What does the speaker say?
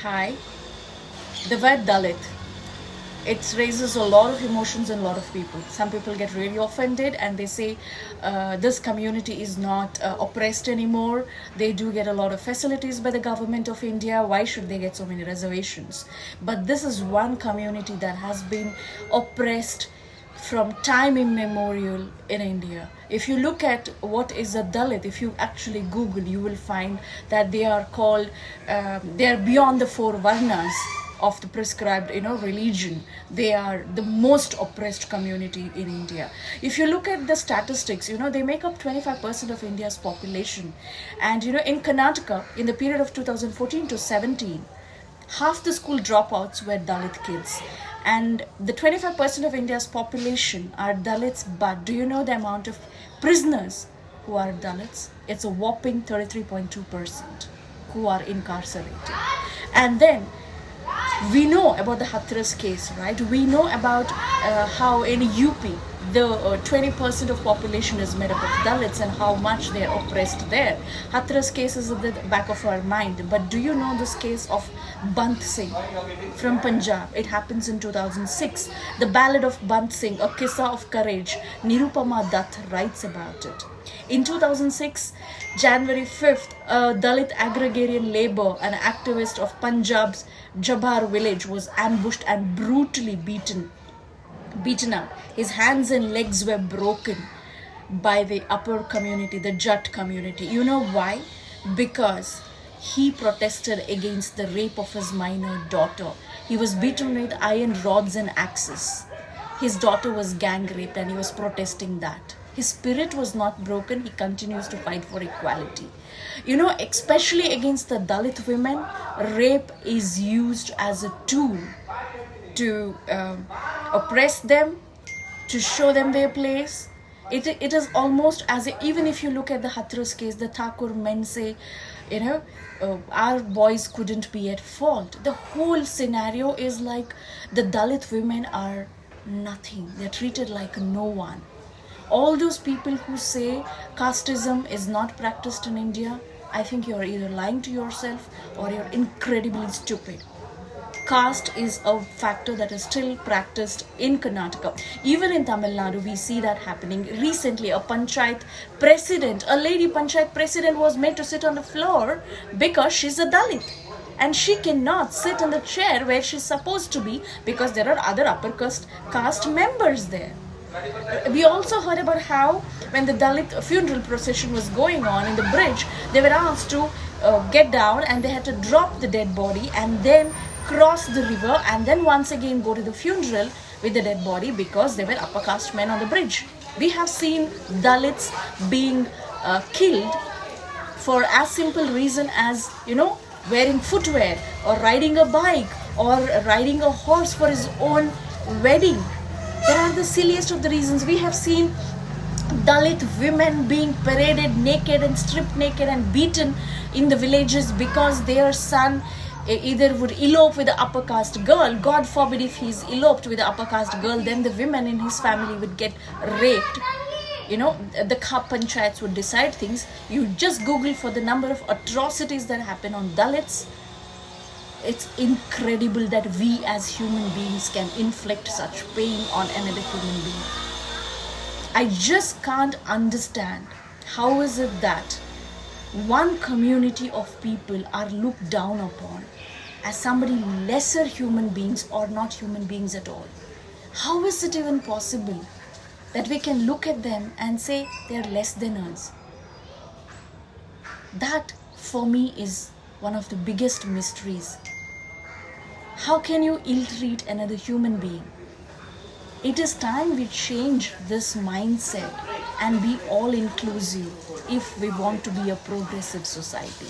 Hi. The word Dalit, it raises a lot of emotions in a lot of people. Some people get really offended and they say this community is not oppressed anymore. They do get a lot of facilities by the government of India. Why should they get so many reservations? But this is one community that has been oppressed from time immemorial in India. If you look at what is a Dalit, if you actually Google, you will find that they are called, they are beyond the four Varnas of the prescribed religion. They are the most oppressed community in India. If you look at the statistics, they make up 25% of India's population. And in Karnataka, in the period of 2014 to 17, half the school dropouts were Dalit kids. And the 25% of India's population are Dalits, but do you know the amount of prisoners who are Dalits? It's a whopping 33.2% who are incarcerated. And then we know about the Hathras case, right? We know about how in UP the 20% of population is made up of Dalits and how much they are oppressed there. Hathras case is at the back of our mind. But do you know this case of Bant Singh from Punjab? It happens in 2006. The Ballad of Bant Singh, a Kissa of Courage, Nirupama Dutt writes about it. In 2006, January 5th, a Dalit agrarian labor, an activist of Punjab's Jabhar village, was ambushed and brutally beaten up. His hands and legs were broken by the upper community, the Jat community. You know why? Because he protested against the rape of his minor daughter. He was beaten with iron rods and axes. His daughter was gang raped and he was protesting that. His spirit was not broken. He continues to fight for equality. Especially against the Dalit women, rape is used as a tool to oppress them, to show them their place. It is almost as if, even if you look at the Hathras case, the Thakur men say, our boys couldn't be at fault. The whole scenario is like the Dalit women are nothing. They're treated like no one. All those people who say casteism is not practiced in India, I think you're either lying to yourself or you're incredibly stupid. Caste is a factor that is still practiced in Karnataka. Even in Tamil Nadu, we see that happening. Recently, a panchayat president, a lady panchayat president, was made to sit on the floor because she's a Dalit. And she cannot sit in the chair where she's supposed to be because there are other upper caste members there. We also heard about how when the Dalit funeral procession was going on in the bridge, they were asked to get down and they had to drop the dead body and then cross the river and then once again go to the funeral with the dead body because they were upper caste men on the bridge. We have seen Dalits being killed for as simple reason as, wearing footwear or riding a bike or riding a horse for his own wedding. There are the silliest of the reasons. We have seen Dalit women being paraded naked and stripped naked and beaten in the villages because their son either would elope with the upper caste girl. God forbid if he's eloped with the upper caste girl, then the women in his family would get raped. The panchayats would decide things. You just Google for the number of atrocities that happen on Dalits. It's incredible that we as human beings can inflict such pain on another human being. I just can't understand how is it that one community of people are looked down upon as somebody lesser human beings or not human beings at all. How is it even possible that we can look at them and say they're less than us? That for me is one of the biggest mysteries. How can you ill-treat another human being? It is time we change this mindset and be all inclusive if we want to be a progressive society.